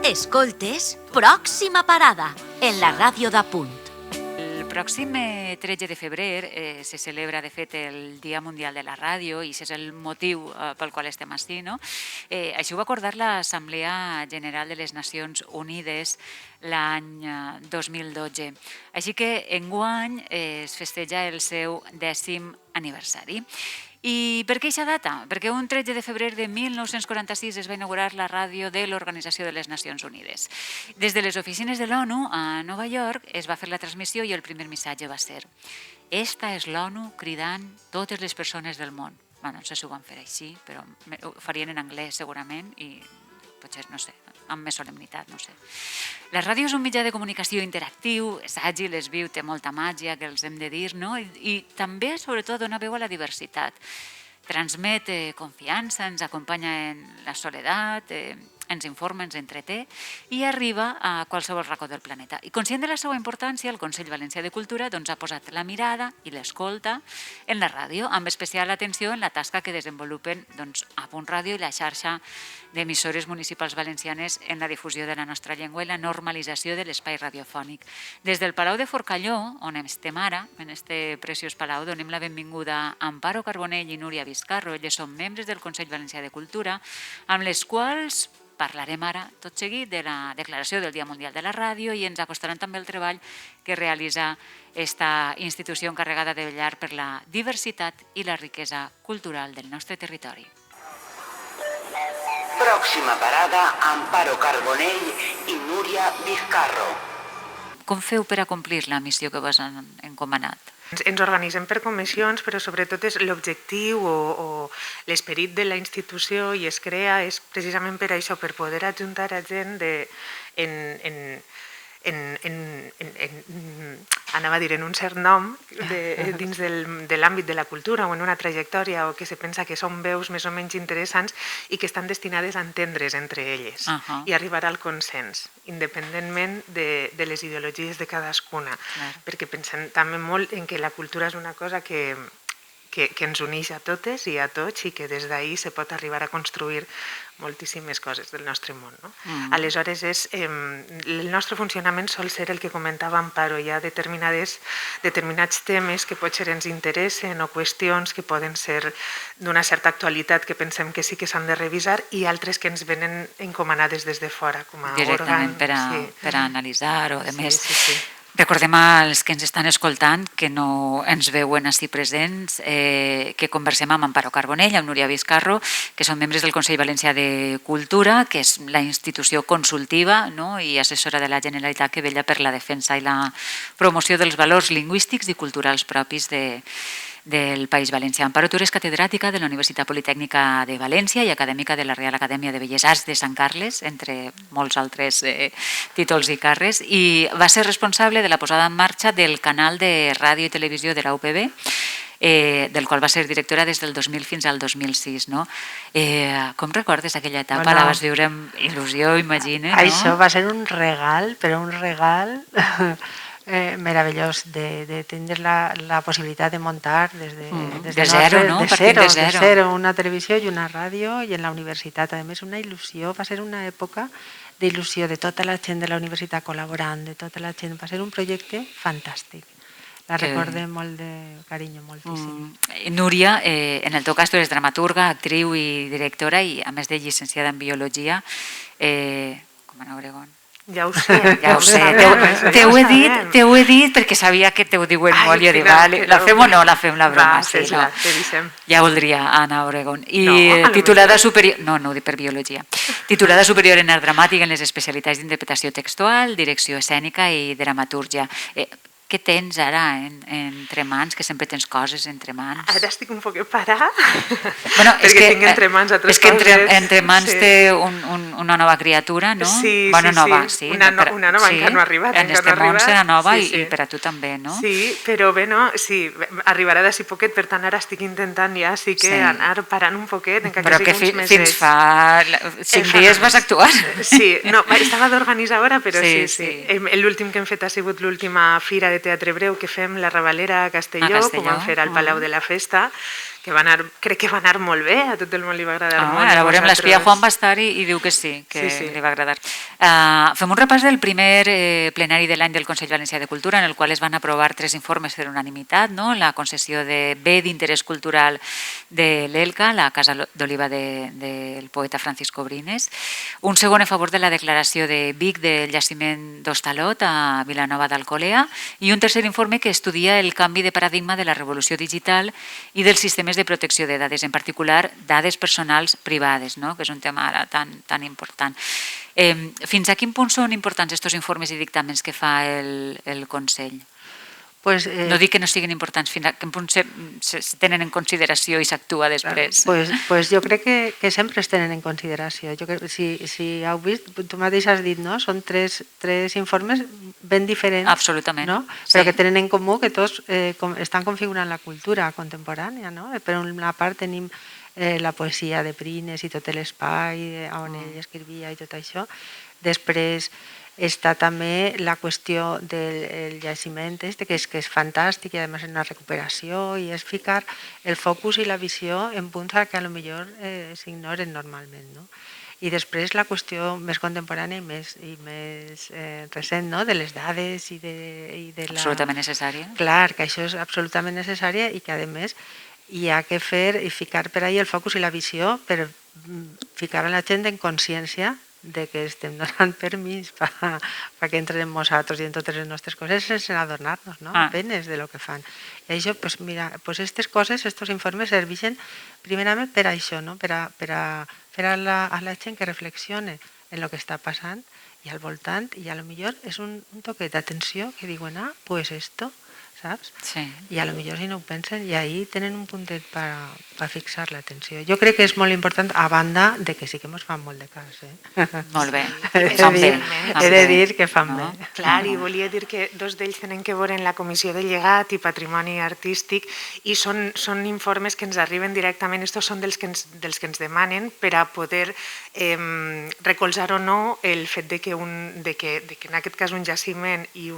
Escoltes Pròxima Parada, en la ràdio d'Apunt. El pròxim 13 de febrer se celebra, de fet, el Dia Mundial de la Ràdio i aquest és el motiu pel qual estem així, no? Això ho va acordar l'Assemblea General de les Nacions Unides l'any 2012. Així que enguany es festeja el seu 10è aniversari. I per què aquesta data? Perquè un 13 de febrer de 1946 es va inaugurar la ràdio de l'Organització de les Nacions Unides. Des de les oficines de l'ONU a Nova York es va fer la transmissió i el primer missatge va ser: "Esta és l'ONU cridant totes les persones del món". Bueno, no sé si ho van fer així, però ho farien en anglès segurament i potser, no sé, amb més solemnitat, no sé. La ràdio és un mitjà de comunicació interactiu, és àgil, és viu, té molta màgia, que els hem de dir, no? I també, sobretot, dona veu a la diversitat. Transmet confiança, ens acompanya en la soledat, ens informa, ens entreté i arriba a qualsevol racó del planeta. I conscient de la seva importància, el Consell Valencià de Cultura ha posat la mirada i l'escolta en la ràdio, amb especial atenció en la tasca que desenvolupen a Punt Ràdio i la xarxa d'emissores municipals valencianes en la difusió de la nostra llengua i la normalització de l'espai radiofònic. Des del Palau de Forcalló, on estem ara, en este preciós palau, donem la benvinguda a Amparo Carbonell i Núria Vizcarro. Elles són membres del Consell Valencià de Cultura, amb les quals parlarem ara, tot seguit, de la declaració del Dia Mundial de la Ràdio i ens acostaran també el treball que realitza esta institució encarregada de vetllar per la diversitat i la riquesa cultural del nostre territori. Pròxima parada, Amparo Carbonell i Núria Vizcarro. Com feu per acomplir la missió que vos han encomanat? Ens organitzem per comissions, però sobretot és l'objectiu o l'esperit de la institució i es crea és precisament per això, per poder ajuntar a gent anava a dir, en un cert nom dins de l'àmbit de la cultura o en una trajectòria o que se pensa que són veus més o menys interessants i que estan destinades a entendre's entre elles i arribar al consens, independentment de les ideologies de cadascuna. Perquè pensem també molt en que la cultura és una cosa que ens uneix a totes i a tots i que des d'ahir se pot arribar a construir moltíssimes coses del nostre món. Aleshores, el nostre funcionament sol ser el que comentava Amparo. Hi ha determinats temes que potser ens interessen o qüestions que poden ser d'una certa actualitat que pensem que sí que s'han de revisar i altres que ens venen encomanades des de fora com a òrgan. Directament per a analitzar o de més. Recordem als que ens estan escoltant, que no ens veuen així presents, que conversem amb Amparo Carbonell, amb Núria Vizcarro, que són membres del Consell Valencià de Cultura, que és la institució consultiva i assessora de la Generalitat que vetlla per la defensa i la promoció dels valors lingüístics i culturals propis del País Valencià. Amparo, tu eres catedràtica de la Universitat Politècnica de València i acadèmica de la Real Acadèmia de Belles Arts de Sant Carles, entre molts altres títols i càrrecs, i va ser responsable de la posada en marxa del canal de ràdio i televisió de la UPB, del qual va ser directora des del 2000 fins al 2006. Com recordes aquella etapa? La vas viure amb il·lusió, imagina? Això va ser un regal, però un regal meravellós de tindre la possibilitat de muntar des de zero una televisió i una ràdio i en la universitat. A més, una il·lusió, va ser una època d'il·lusió de tota la gent de la universitat col·laborant, de tota la gent. Va ser un projecte fantàstic. La recordem molt de carinyo, moltíssim. Núria, en el teu cas tu eres dramaturga, actriu i directora i a més de llicenciada en biologia, com Ana Obregón. Ja ho sé. T'ho he dit perquè sabia que t'ho diuen molt i jo dic, la fem o no la fem la broma? Ja voldria Ana Obregón. I titulada superior, no ho dic per biologia, titulada superior en art dramàtic en les especialitats d'interpretació textual, direcció escènica i dramatúrgia. Què tens ara entre mans? Que sempre tens coses entre mans. Ara estic un poc parada, perquè tinc entre mans altres coses. És que entre mans té una nova criatura, no? Sí. Una nova encara no ha arribat. En este món serà nova i per a tu també, no? Sí, però bé, arribarà d'ací poquet, per tant ara estic intentant ja sí que anar parant un poquet. Però que fins fa 5 dies vas actuar. Sí, estava d'organitzar ara, però sí. L'últim que hem fet ha sigut l'última fira de teatre breu que fem la Ravalera a Castelló, que ho vam fer al Palau de la Festa, crec que va anar molt bé, a tot el món li va agradar molt. Ara veurem, l'espia Juan va estar i diu que sí, que li va agradar. Fem un repàs del primer plenari de l'any del Consell Valencià de Cultura, en el qual es van aprovar 3 informes per unanimitat, no? La concessió de bé d'interès cultural de l'ELCA, la Casa d'Oliva del poeta Francisco Brines, un segon a favor de la declaració de Vic del jaciment d'Hostalot a Vilanova d'Alcolea i un tercer informe que estudia el canvi de paradigma de la revolució digital i dels sistemes de protecció de dades, en particular dades personals privades, no? Que és un tema ara tan important. Fins a quin punt són importants aquests informes i dictàmens que fa el Consell? No dic que no siguin importants, fins a quin punt se tenen en consideració i s'actua després? Pues jo crec que sempre es tenen en consideració. Jo crec, si heu vist, tu mateix has dit, no? Són tres informes ben diferents. Absolutament. No? Però que tenen en comú que tots estan configurant la cultura contemporània. No? Per una part tenim la poesia de Brines i tot l'espai on ell escrivia i tot això. Després està també la qüestió del jaciment que és fantàstic i a més és una recuperació i és ficar el focus i la visió en punts que potser s'ignoren normalment. No? I després la qüestió més contemporània i més recent, no? De les dades i de la... Absolutament necessària. Clar, que això és absolutament necessària i que a més hi ha que fer i ficar per ahí el focus i la visió per ficar a la gent en consciència de que estem donant permís perquè entren en nosaltres i en totes les nostres coses sense adonar-nos, no? Apenes de lo que fan. I això, pues mira, pues aquestes coses, aquests informes serveixen primerament per això, no? Per a fer a la gent que reflexione en lo que està passant i al voltant, i a lo millor és un toquet d'atenció que diuen, pues esto, saps? Sí. I a lo millor si no ho pensen, i ahí tenen un puntet per fixar l'atenció. Jo crec que és molt important, a banda de que sí que ens fan molt de cas. Molt bé. He de dir que fan bé. Clar, i volia dir que dos d'ells tenen que veure en la Comissió de Llegat i Patrimoni Artístic i són informes que ens arriben directament, estos són dels que ens demanen per a poder recolzar o no el fet de que en aquest cas un jaciment i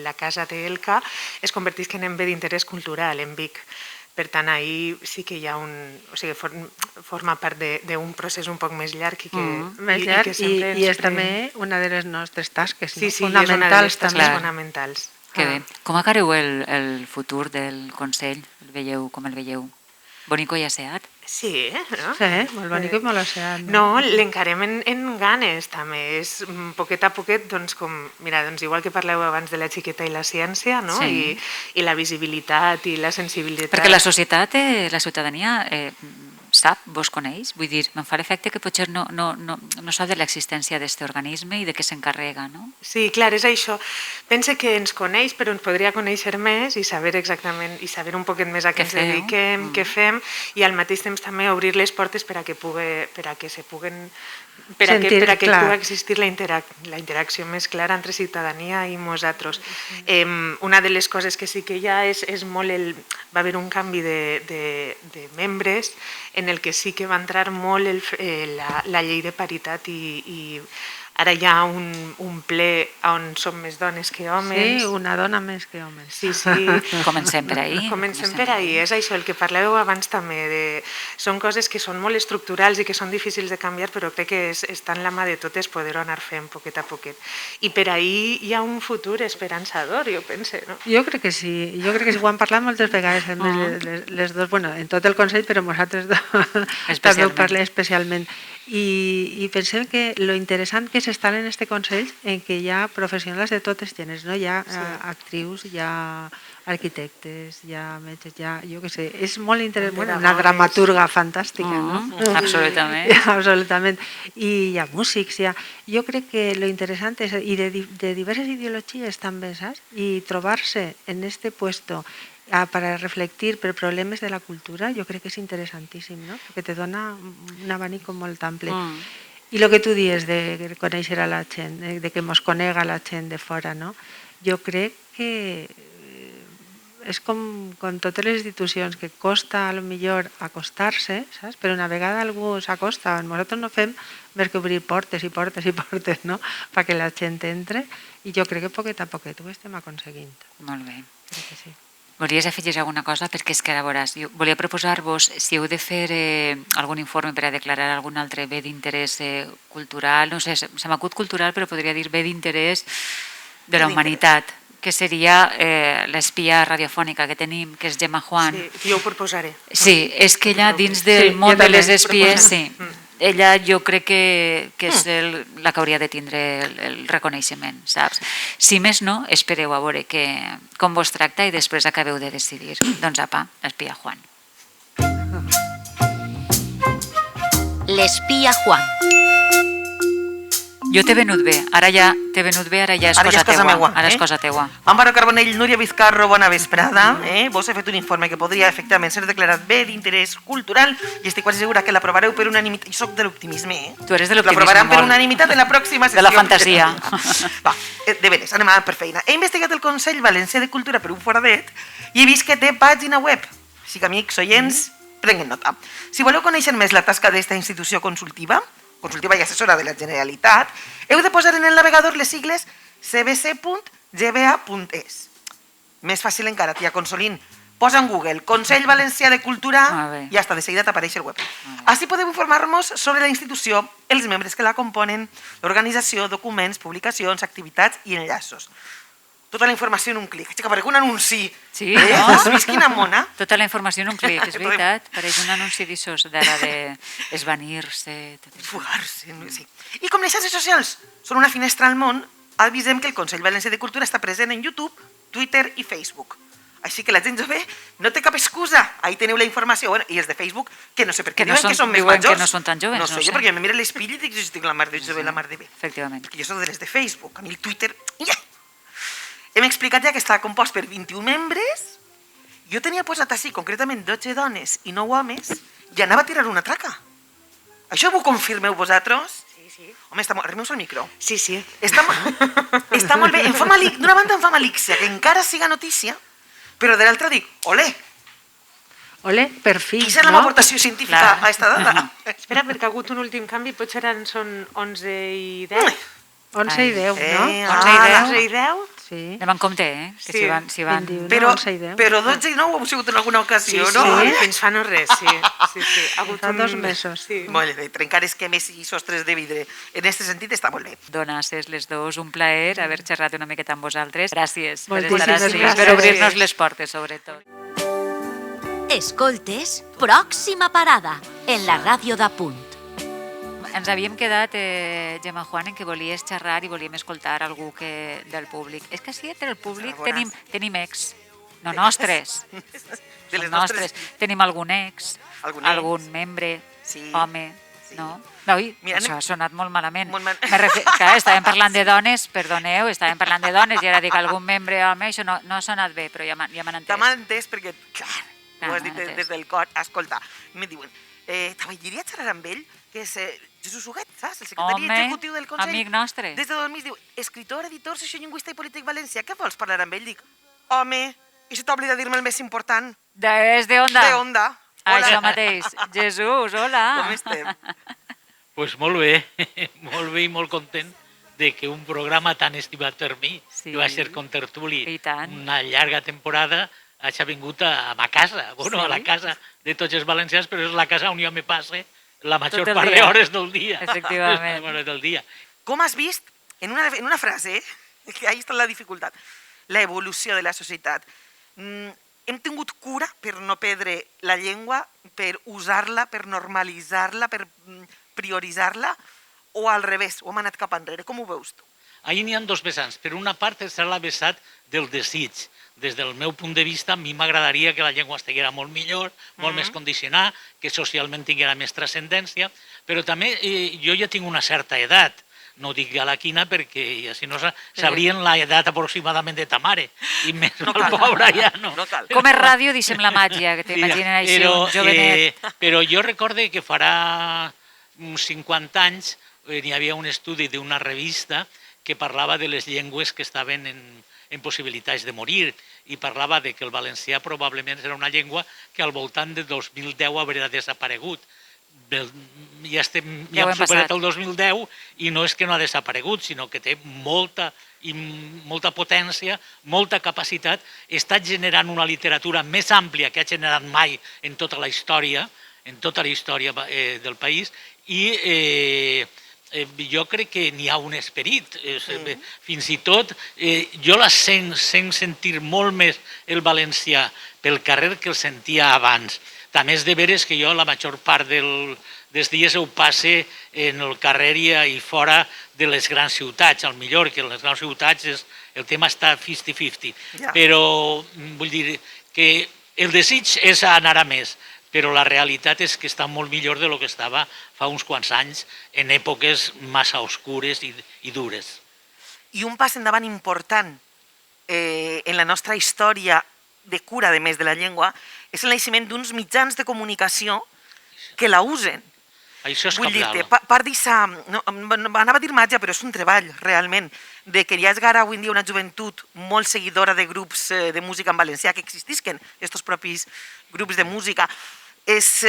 la casa d'Elca es convertisquen en bé d'interès cultural en Vic. Per tant, ahir sí que hi ha o sigui, forma part d'un procés un poc més llarg i és també una de les nostres tasques fonamentals. Fonamentals. Que bé. Com acareu el futur del Consell? Com el veieu? Bonico i asseat? Sí, no? Sí, molt bonic i molt asseat. No, l'encarem en ganes, també. És poquet a poquet, doncs, igual que parleu abans de la xiqueta i la ciència, no? I la visibilitat i la sensibilitat. Perquè la societat, la ciutadania, sap, vos coneix? Vull dir, me'n fa l'efecte que potser no sap de l'existència d'aquest organisme i de què s'encarrega, no? Sí, clar, és això. Pense que ens coneix, però ens podria conèixer més i saber exactament, i saber un poquet més a què ens dediquem, què fem, i al mateix temps també obrir les portes per a que pugui existir la interacció més clara entre ciutadania i nosaltres. Una de les coses que sí que hi ha és molt va haver un canvi de membres en el que sí que va entrar molt la llei de paritat i ara hi ha un ple on som més dones que homes. Sí, una dona més que homes. Sí. Comencem per ahí. Comencem per ahí, és això, el que parleu abans també. Són coses que són molt estructurals i que són difícils de canviar, però crec que està en la mà de totes poder-ho anar fent poquet a poquet. I per ahí hi ha un futur esperançador, jo pense, no? Jo crec que sí. Ho hem parlat moltes vegades, les dos, en tot el Consell, però nosaltres també ho parlem especialment. I pensem que lo interessant que és estar en este Consell en què hi ha professionals de totes gèneres, no? Hi ha actrius, hi ha arquitectes, hi ha metges, jo què sé, és molt interessant, una dramaturga fantàstica, no? Absolutament. I hi ha músics, jo crec que lo interessant és, i de diverses ideologies també, saps? I trobar-se en este puesto para reflectir per problemes de la cultura, jo crec que és interessantíssim, no? Perquè te dona un abanic molt ample. I el que tu dius de conèixer a la gent, de que ens conega la gent de fora, no? Jo crec que és com totes les institucions, que costa a lo millor acostar-se, saps? Però una vegada algú s'acosta, nosaltres no fem més que obrir portes i portes i portes, no? Perquè la gent entre, i jo crec que poquet a poquet ho estem aconseguint. Molt bé. Crec que sí. Volies afegir alguna cosa? Perquè és que ara veuràs, jo volia proposar-vos si heu de fer algun informe per a declarar algun altre bé d'interès cultural, no sé, se m'acut cultural, però podria dir bé d'interès de la humanitat, que seria l'espia radiofònica que tenim, que és Gemma Juan. Sí, jo ho proposaré. Sí, és que ella dins del món de les espies, sí, ella jo crec que és la que hauria de tindre el reconeixement, saps? Si més no, espereu a veure com vos tracta i després acabeu de decidir. Doncs apa, l'espia Juan. L'espia Juan. Jo t'he venut bé, ara ja és cosa teua. Ara és cosa teua. Amparo Carbonell, Núria Vizcarro, bona vesprada. Vos he fet un informe que podria efectivament ser declarat bé d'interès cultural i estic quasi segura que l'aprovareu per unanimitat. Jo soc de l'optimisme, Tu eres de l'optimisme, l'aprovaran per unanimitat en la pròxima sessió. De la fantasia. Va, de veres, anem per feina. He investigat el Consell Valencià de Cultura per un foradet i he vist que té pàgina web. Així que, amics, oients, prenguin nota. Si voleu conèixer més la tasca d'esta institució consultiva i assessora de la Generalitat, heu de posar en el navegador les sigles cbc.gba.es. Més fàcil encara, tia Consolín. Posa en Google Consell Valencià de Cultura i hasta de seguida t'apareix el web. Així podeu informar-nos sobre la institució, els membres que la componen, l'organització, documents, publicacions, activitats i enllaços. Tota la informació en un clic. Així que apareix un anunci. Sí, no? Has vist quina mona? Tota la informació en un clic, és veritat. Pareix un anunci d'issos d'ara d'esvanir-se. Fugar-se, sí. I com les xarxes socials són una finestra al món, avisem que el Consell Valencià de Cultura està present en YouTube, Twitter i Facebook. Així que la gent jove no té cap excusa. Ahí teniu la informació. Bueno, i els de Facebook, que no sé per què diuen que són més majors. Que no són tan joves. No sé, jo perquè me mira l'espill i dic, jo estic la mar de jove, la mar de bé. Efectivament. Perquè jo soc de les de Facebook, a mi el Twitter... Hem explicat ja que està compost per 21 membres. Jo tenia posat així, concretament, 12 dones i 9 homes, i anava a tirar una traca. Això ho confirmeu vosaltres? Sí. Home, arribeu al micro. Sí. Està molt bé. D'una banda em fa malícia, que encara siga notícia, però de l'altra dic, olé. Olé, per fi. Quina és la meva aportació científica a esta dada? Espera, perquè ha hagut un últim canvi, potser ara són 11 i 10. 11 i 10, no? 11 i 10? Sí. Anem en compte, que s'hi van... 21, però 11 i 10. Però 12 i 9 ho heu sigut en alguna ocasió, no? Sí, fins fa no res, sí. Ha hagut fa 2 mesos. Sí. Molt bé, trencar esquemes i sostres de vidre. En aquest sentit està molt bé. Donasses les dos, un plaer haver xerrat una miqueta amb vosaltres. Gràcies per Moltíssimes estar així, gràcies. per obrir-nos les portes, sobretot. Escoltes, pròxima parada, en la ràdio d'Apunt. Ens havíem quedat, Gemma Juan, en què volies xerrar i volíem escoltar algú del públic. És que sí, entre el públic tenim ex, no nostres. De les nostres. Tenim algun ex, algun membre, home, no? Oi, això ha sonat molt malament. Clar, estàvem parlant de dones, perdoneu, estàvem parlant de dones i ara dic algun membre, home, això no ha sonat bé, però ja m'han entès. T'han entès perquè, clar, ho has dit des del cor. Escolta, me diuen, treballaria a xerrar amb ell, que és Jesús Huguet, saps? El secretari executiu del Consell. Amic nostre. Des de 2000 diu, escritor, editor, sociolingüista i polític valencià, què vols parlar amb ell? Dic, home, i se t'oblida dir-me el més important. És de Onda. De Onda. Això mateix. Jesús, hola. Com estem? Pues molt bé i molt content de que un programa tan estimat per mi, que va ser Contertuli, una llarga temporada, hagi vingut a ma casa, a la casa de tots els valencians, però és la casa on jo me passe la major part d'hores del dia. Efectivament. Com has vist, en una frase, que ahí està la dificultat, la evolució de la societat. Hem tingut cura per no perdre la llengua, per usar-la, per normalitzar-la, per prioritzar-la, o al revés, o hem anat cap enrere? Com ho veus tu? Ahí n'hi ha dos vessants. Per una part és la vessant del desig. Des del meu punt de vista, a mi m'agradaria que la llengua estiguera molt millor, molt més condicionada, que socialment tinguera més transcendència, però també jo ja tinc una certa edat, no dic a la quina perquè si no sabrien l'edat aproximadament de ta mare, i més el pobre ja no. Com és ràdio, deixem la màgia, que t'imaginen així un jovenet. Però jo recorde que farà uns 50 anys hi havia un estudi d'una revista que parlava de les llengües que estaven en possibilitats de morir i parlava de que el valencià probablement era una llengua que al voltant de 2010 hauria desaparegut. ja hem superat el 2010 i no és que no ha desaparegut, sinó que té molta potència, molta capacitat, està generant una literatura més àmplia que ha generat mai en tota la història del país i jo crec que n'hi ha un esperit. Fins i tot jo la sent sentir molt més el valencià pel carrer que el sentia abans. També és de veres que jo la major part dels dies ho passe en el carrer i fora de les grans ciutats. Al millor que en les grans ciutats el tema està 50-50. Però vull dir que el desig és anar a més, però la realitat és que està molt millor del que estava fa uns quants anys en èpoques massa oscures i dures. I un pas endavant important en la nostra història de cura, a més de la llengua, és el naixement d'uns mitjans de comunicació que la usen. Això és cabdal. Vull dir, part d'això, anava a dir màgia, però és un treball, realment, de que hi ha avui en dia una joventut molt seguidora de grups de música en valencià que existisquen, aquests propis grups de música. Els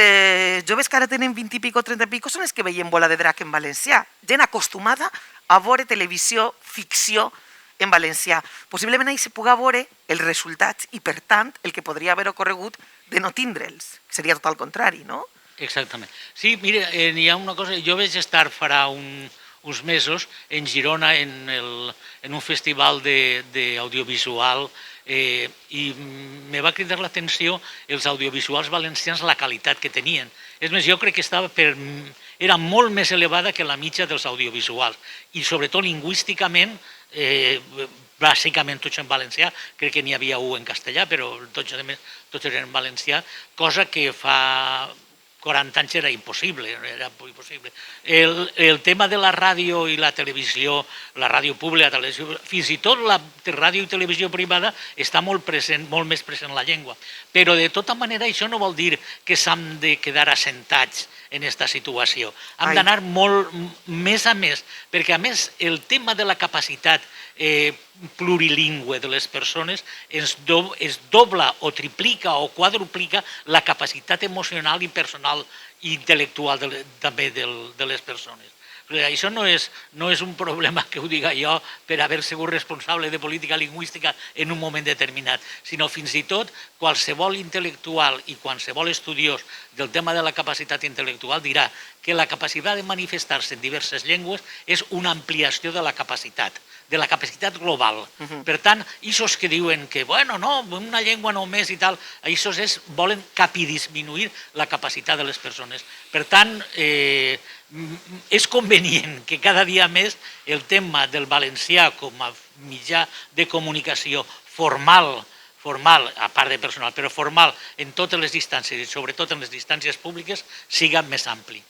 joves que ara tenen 20 i pico, 30 i pico, són els que veien Bola de Drac en valencià. Gent acostumada a veure televisió, ficció en valencià. Possiblement ahir se puga veure els resultats i, per tant, el que podria haver ocorregut de no tindre'ls. Seria tot al contrari, no? Exactament. Sí, mira, hi ha una cosa, jo vaig estar farà uns mesos en Girona en un festival d'audiovisual i me va cridar l'atenció els audiovisuals valencians, la qualitat que tenien. És més, jo crec que era molt més elevada que la mitja dels audiovisuals i sobretot lingüísticament, bàsicament tots en valencià, crec que n'hi havia un en castellà, però tots eren en valencià, cosa que fa 40 anys era impossible. El tema de la ràdio i la televisió, la ràdio pública, fins i tot la ràdio i televisió privada està molt més present en la llengua. Però de tota manera això no vol dir que s'han de quedar assentats en aquesta situació. Hem d'anar molt més a més, perquè a més el tema de la capacitat plurilingüe de les persones es dobla o triplica o quadruplica la capacitat emocional i personal i intel·lectual també de les persones. Això no és un problema que ho diga jo per haver sigut responsable de política lingüística en un moment determinat, sinó fins i tot qualsevol intel·lectual i qualsevol estudiós del tema de la capacitat intel·lectual dirà que la capacitat de manifestar-se en diverses llengües és una ampliació de la capacitat global. Per tant, aquests que diuen que, bueno, no, una llengua només i tal, aquests volen capidisminuir la capacitat de les persones. Per tant, és convenient que cada dia més el tema del valencià com a mitjà de comunicació formal, a part de personal, però formal en totes les distàncies i sobretot en les distàncies públiques, siga més ampli.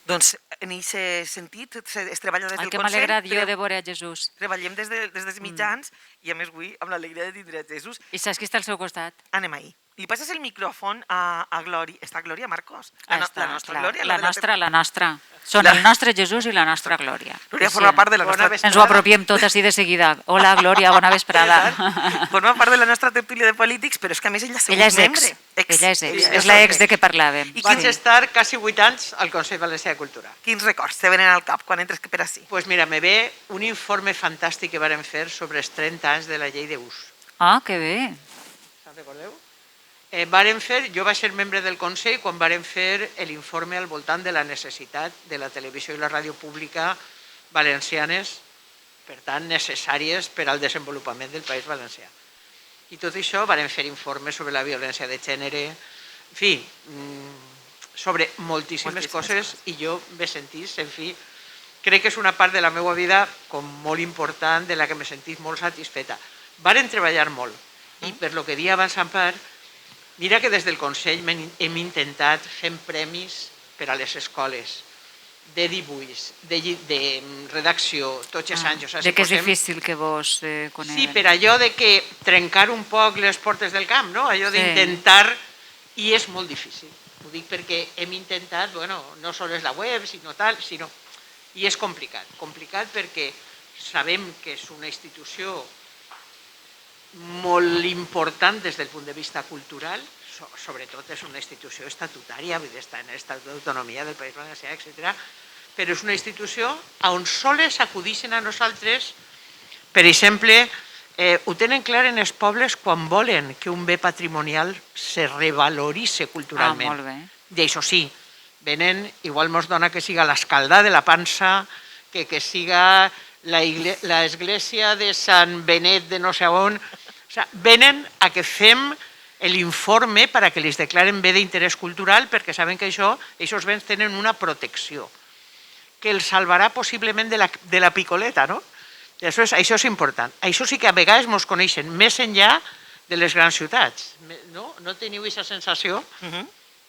Doncs en aquest sentit es treballa des del Consell. Que m'ha alegrat jo de veure a Jesús. Treballem des dels mitjans i a més avui amb l'alegria de tindre a Jesús. I saps qui està al seu costat? Anem ahí. Li passes el micròfon a Glòria. Està Glòria Marcos? La nostra Glòria? La nostra. Són el nostre Jesús i la nostra Glòria. Glòria forma part de la nostra... Ens ho apropiem tot així de seguida. Hola, Glòria, bona vesprada. Forma part de la nostra tertúlia de polítics, però és que a més ella és membre. Ella és ex. És l'ex de què parlàvem. Vaig estar quasi 8 anys al Consell Valencià de Cultura. Quins records te venen al cap quan entres per ací? Doncs mira, me ve un informe fantàstic que vàrem fer sobre els 30 anys de la llei d'ús. Ah, que bé. Se'n recordeu? Jo vaig ser membre del Consell quan vàrem fer l'informe al voltant de la necessitat de la televisió i la ràdio pública valencianes, per tant, necessàries per al desenvolupament del País Valencià. I tot això vàrem fer informes sobre la violència de gènere, en fi, sobre moltíssimes coses, i jo me sentís, en fi, crec que és una part de la meva vida com molt important, de la que me sentís molt satisfeta. Vàrem treballar molt, i per lo que dia abans Ampar, mira que des del Consell hem intentat fer premis per a les escoles, de dibuix, de redacció, tots els anys. De que és difícil que vos coneguin. Sí, per allò de que trencar un poc les portes del camp, no? Allò d'intentar, i és molt difícil. Ho dic perquè hem intentat, bueno, no sols la web, sinó tal, sinó... I és complicat. Complicat perquè sabem que és una institució molt important des del punt de vista cultural, sobretot és una institució estatutària, vull dir, està en l'estat d'autonomia del País Valencià, etc. Però és una institució on soles acudixen a nosaltres, per exemple, ho tenen clar en els pobles quan volen que un bé patrimonial se revaloritze culturalment. Molt bé. I això sí, venen, igual mos dona que siga l'escaldà de la Pansa, que siga l'església de Sant Benet de no sé on. O sigui, venen a que fem l'informe per a que els declaren bé d'interès cultural perquè saben que aquests béns tenen una protecció que els salvarà possiblement de la picoleta, no? Això és important. Això sí que a vegades ens coneixen més enllà de les grans ciutats. No teniu aquesta sensació?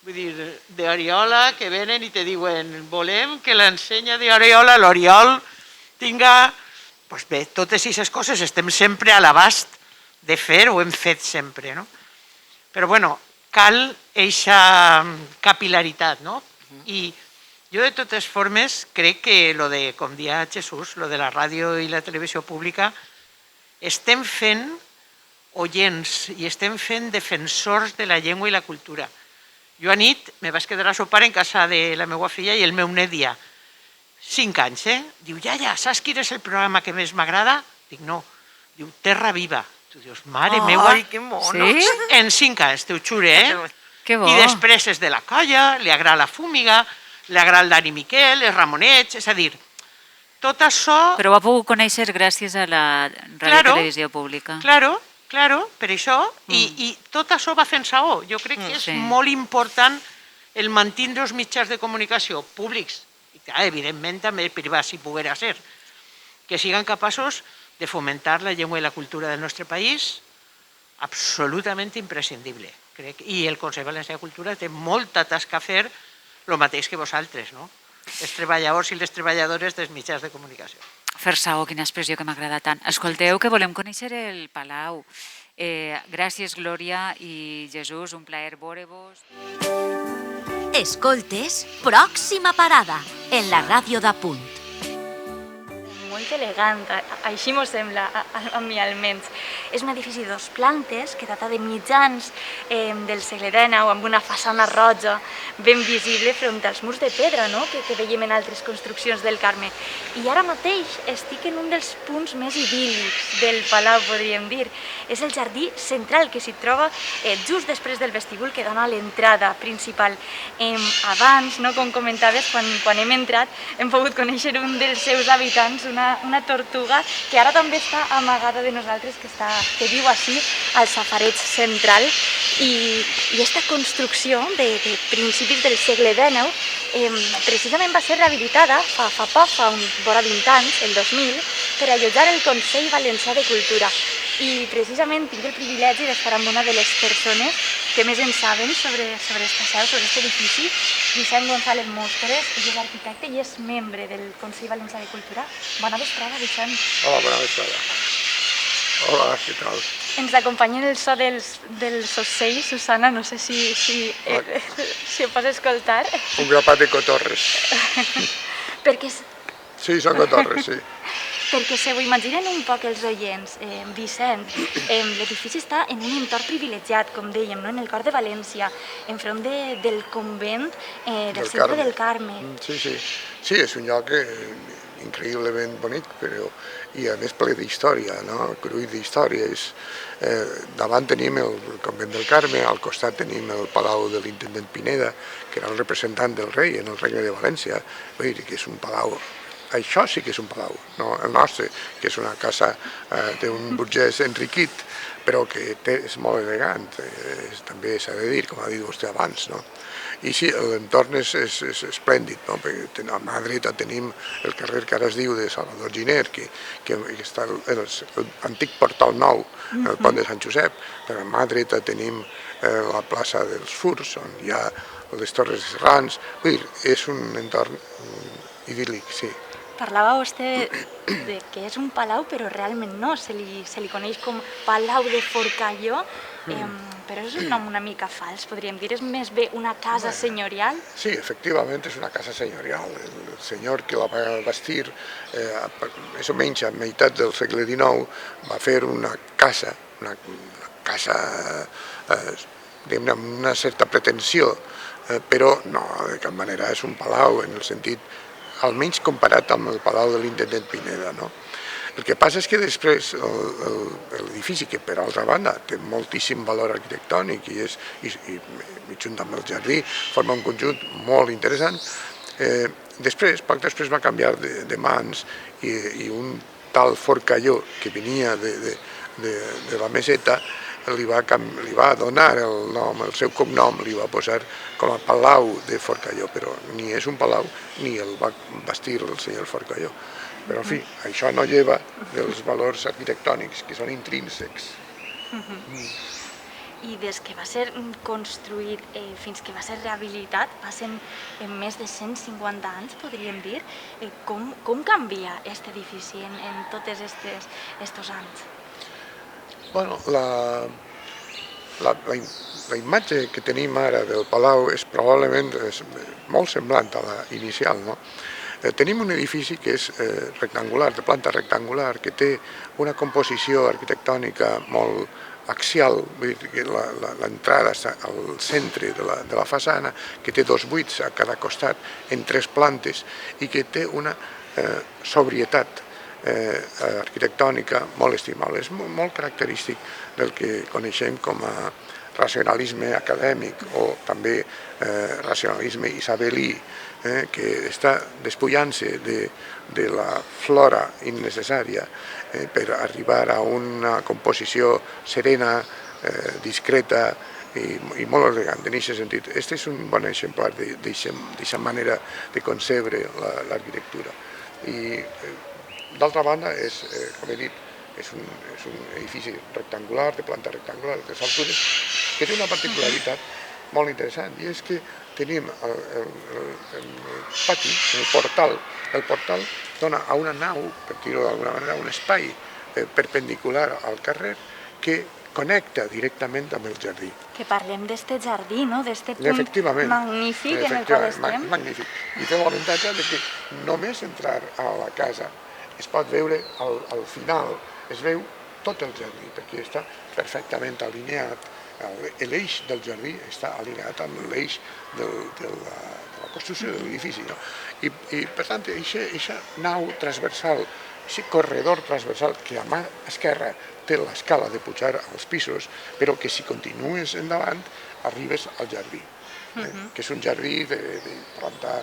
Vull dir, d'Oriola, que venen i te diuen volem que l'ensenya d'Oriola, l'Oriol, tinga... Doncs bé, totes aquestes coses estem sempre a l'abast de fer, ho hem fet sempre, no? Però, bueno, cal aquesta capilaritat, no? I jo, de totes formes, crec que com dia Jesús, lo de la ràdio i la televisió pública, estem fent oients i estem fent defensors de la llengua i la cultura. Jo a nit me vaig quedar a sopar en casa de la meva filla i el meu net dia, 5 anys, diu, iaia, saps quin és el programa que més m'agrada? Dic, no. Diu, Terra Viva. Tu dius, mare meua. Ai, que mono. En 5 anys, t'ho jure, Que bo. I després és de la colla, li agrada la Fúmiga, li agrada el Dani Miquel, els Ramonets, és a dir, tot això... Però ho ha pogut conèixer gràcies a la ràdio i televisió pública. Claro, per això, i tot això va fent saó. Jo crec que és molt important el mantindre els mitjans de comunicació públics, i evidentment també privats, si poguera ser, que siguin capaços de fomentar la llengua i la cultura del nostre país, absolutament imprescindible. I el Consell Valencià de Cultura té molta tasca a fer, el mateix que vosaltres, no? Els treballadors i les treballadores dels mitjans de comunicació. Fer saó, quina expressió que m'agrada tant. Escolteu, que volem conèixer el Palau. Gràcies, Glòria i Jesús, un plaer veure-vos. Escoltes, pròxima parada, en la ràdio de Punt. Molt elegant, així m'ho sembla, a mi almenys. És un edifici de 2 plantes que data de mitjans del segle XIX, amb una façana roja ben visible front als murs de pedra, no? que veiem en altres construccions del Carme. I ara mateix estic en un dels punts més idíl·lics del Palau, podríem dir. És el jardí central, que s'hi troba just després del vestíbul que dona a l'entrada principal. Abans, no, com comentaves, quan hem entrat, hem pogut conèixer un dels seus habitants, una tortuga que ara també està amagada de nosaltres, que viu així al safareig central. I aquesta construcció de principis del segle XIX precisament va ser rehabilitada fa vora 20 anys, el 2000, per allotjar el Consell Valencià de Cultura. I precisament tinc el privilegi d'estar amb una de les persones que més en saben sobre aquesta seu, sobre aquest edifici, Vicent González Móstoles, ell és arquitecte i és membre del Consell Valencià de Cultura. Bona vesprada, Vicent. Hola, bona vesprada. Hola, què tal? Ens acompanya el so dels ocells, Susana, no sé si ho pots escoltar. Un grapat de cotorres. Perquè... Sí, són cotorres, sí. Perquè se ho imaginen un poc els oients, Vicent, l'edifici està en un entorn privilegiat, com dèiem, en el cor de València, enfront del convent del centre del Carme. Sí, és un lloc increïblement bonic, però i a més ple d'història, cruït d'història. Davant tenim el convent del Carme, al costat tenim el palau de l'intendent Pineda, que era el representant del rei en el regne de València. Vull dir que és un palau. Això sí que és un palau, no el nostre, que és una casa d'un burgès enriquit, però que és molt elegant, també s'ha de dir, com ha dit vostè abans. I sí, l'entorn és esplèndid, perquè a mà dreta tenim el carrer que ara es diu de Salvador Giner, que està l'antic portal nou, el pont de Sant Josep, però a mà dreta tenim la plaça dels Furs, on hi ha les Torres de Serrans. Vull dir, és un entorn idíl·lic, sí. Parlava vostè que és un palau, però realment no, se li coneix com Palau de Forcalló, però és un nom una mica fals, podríem dir, és més bé una casa senyorial? Sí, efectivament és una casa senyorial. El senyor que la va bastir, més o menys a meitat del segle XIX, va fer una casa amb una certa pretensió, però no, de cap manera és un palau en el sentit, almenys comparat amb el palau de l'intendent Pineda, no? El que passa és que després l'edifici, que per altra banda té moltíssim valor arquitectònic i junt amb el jardí forma un conjunt molt interessant, poc després va canviar de mans i un tal Forcalló que venia de la Meseta li va donar el nom, el seu cognom, li va posar com a Palau de Forcalló, però ni és un palau ni el va bastir el senyor Forcalló. Però, en fi, això no lleva dels valors arquitectònics, que són intrínsecs. I des que va ser construït fins que va ser rehabilitat, passen més de 150 anys, podríem dir. Com canvia aquest edifici en tots aquests anys? Bueno, la imatge que tenim ara del Palau és probablement molt semblant a la inicial, no? Tenim un edifici que és rectangular, de planta rectangular, que té una composició arquitectònica molt axial, vull dir que l'entrada està al centre de la façana, que té 2 buits a cada costat en 3 plantes i que té una sobrietat arquitectònica molt estimable. És molt característic del que coneixem com a racionalisme acadèmic o també racionalisme isabelí, que està despullant-se de la flora innecessària per arribar a una composició serena, discreta i molt elegant. En aquest sentit, aquest és un bon exemplar d'aquesta manera de concebre l'arquitectura. I, d'altra banda, com he dit, és un edifici rectangular, de planta rectangular, de 3 altures, que té una particularitat molt interessant, i és que tenim el pati, el portal dona a una nau, per dir-ho d'alguna manera, un espai perpendicular al carrer que connecta directament amb el jardí. Que parlem d'este jardí, no? D'este punt magnífic en el qual estem. Magnífic. I té l'avantatge que només entrar a la casa es pot veure al final, es veu tot el jardí, perquè està perfectament alineat. L'eix del jardí està alineat amb l'eix de la construcció de l'edifici. I, per tant, aquesta nau transversal, aquest corredor transversal que a mà esquerra té l'escala de pujar als pisos, però que si continues endavant arribes al jardí, que és un jardí de planta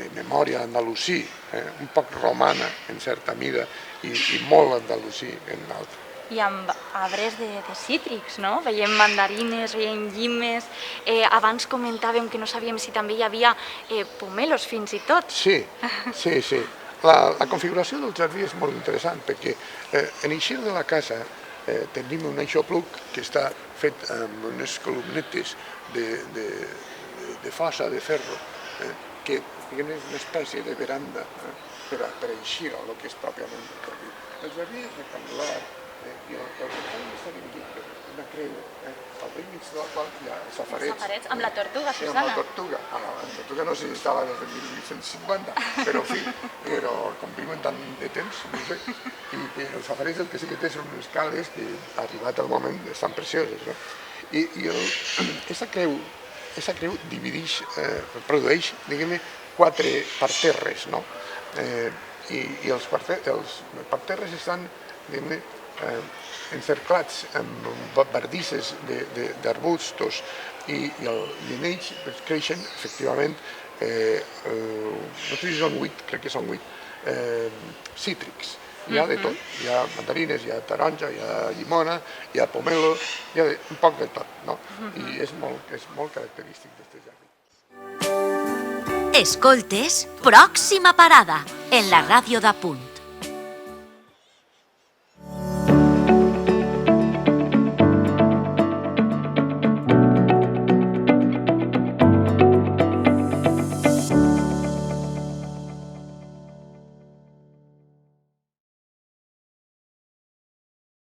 de memòria andalusí, un poc romana en certa mida i molt andalusí en altra. I amb arbres de cítrics, no? Veiem mandarines, veiem llimes. Abans comentàvem que no sabíem si també hi havia pomelos fins i tot. Sí. La configuració del jardí és molt interessant perquè en l'eixir de la casa tenim un aixopluc que està fet amb unes columnetes de fossa de ferro que és una espècie de veranda per eixir a lo que és pròpiament el jardí. El jardí és rectangular i el rectangle està dividit per una creu, al mig del qual hi ha els safarets. Els safarets amb la tortuga, Susana. Amb la tortuga. La tortuga no sé si estava des de 1850, però en fi, com viuen tant de temps, no sé, i els safarets el que sí que té són unes cales que, arribat el moment, estan precioses. I aquesta creu divideix, produeix, diguem-ne, 4 parterres, no? I els parterres estan, diguem-ne, encerclats amb bardisses d'arbustos i en ells creixen, efectivament, no sé si són 8, crec que són 8, cítrics. Hi ha de tot, hi ha mandarines, hi ha taronja, hi ha llimona, hi ha pomelo, hi ha un poc de tot, no? I és molt característic d'aquest jardí. Escoltes Pròxima Parada, en la ràdio d'Apunt.